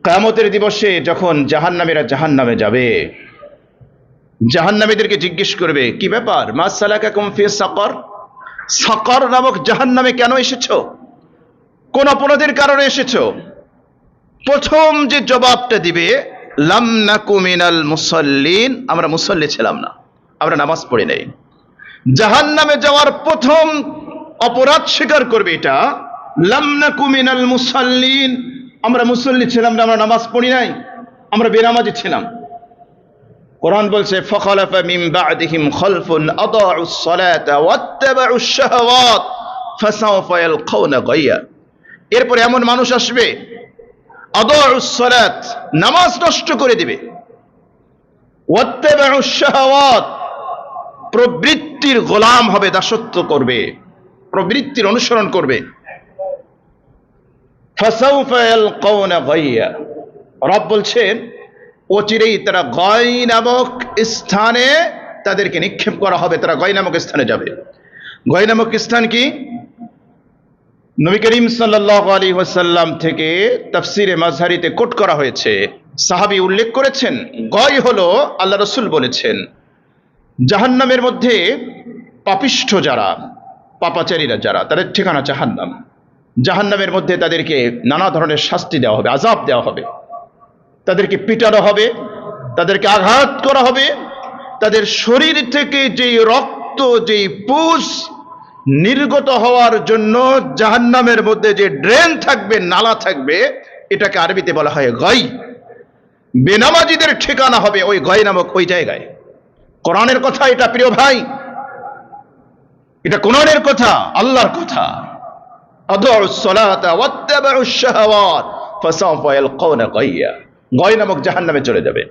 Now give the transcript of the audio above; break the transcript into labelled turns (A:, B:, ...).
A: কিয়ামতের দিবসে যখন জাহান্নামীরা জাহান্নামে যাবে, জাহান্নামীদেরকে জিজ্ঞেস করবে, কি ব্যাপার, মা সালাকাকুম ফি সাকর, সাকর নামক জাহান্নামে কেন এসেছো, কোন অপরাধের কারণে এসেছো? প্রথম যে জবাবটা দিবে, লাম নাকু মিনাল মুসাল্লিন, আমরা মুসল্লি ছিলাম না, আমরা নামাজ পড়ি নাই। জাহান্নামে যাওয়ার প্রথম অপরাধ স্বীকার করবে এটা, লাম নাকু মিনাল মুসাল্লিন, আমরা মুসল্লি ছিলাম না, আমরা নামাজ পড়ি নাই, আমরা বেনামাজি ছিলাম। কোরআন বলছে, ফাখালাফা মিন বা'দিহিম খালফুন আদাউস সালাতা ওয়াত্তাবাউশ শাহাওয়াত ফাসাওফা ইয়ালকাউনা গায়্যা। এরপরে এমন মানুষ আসবে, আদাউস সালাত, নামাজ নষ্ট করে দিবে, ওয়াত্তাবাউশ শাহাওয়াত, প্রবৃত্তির গোলাম হবে, দাসত্ব করবে, প্রবৃত্তির অনুসরণ করবে। ফাসাওফা ইয়ালকাউনা গায়্যা, রব বলছেন অচিরেই তারা গয় নামক স্থানে তাদেরকে নিক্ষেপ করা হবে, তারা গয় নামক স্থানে যাবে। গয় নামক স্থান কি? নবী করিম সাল্লাল্লাহু আলাইহি ওয়াসাল্লাম থেকে তাফসিরে মাযহারিতে কোট করা হয়েছে, সাহাবী উল্লেখ করেছেন, গয় হলো, আল্লাহ রাসূল বলেছেন, জাহান্নামের মধ্যে পাপিষ্ঠ যারা, পাপাচারীরা যারা, তাদের ঠিকানা জাহান্নাম। জাহান্নামের মধ্যে তাদেরকে নানা ধরনের শাস্তি দেওয়া হবে, আযাব দেওয়া হবে, তাদেরকে পিটানো হবে, তাদেরকে আঘাত করা হবে, তাদের শরীর থেকে যেই রক্ত, যেই পুষ নির্গত হওয়ার জন্য জাহান্নামের মধ্যে যে ড্রেন থাকবে, নালা থাকবে, এটাকে আরবিতে বলা হয় গয়। বেনামাজিদের ঠিকানা হবে ওই গয় নামক ওই জায়গায়। কোরআনের কথা এটা, প্রিয় ভাই, এটা কোরআনের কথা, আল্লাহর কথা। আদাউস সালাতা ওয়াত্তাবাউশ শাহাওয়াত ফাসাওফা ইয়ালকাউনা গায়্যা, গয় নামক জাহান্নামে চলে যাবে।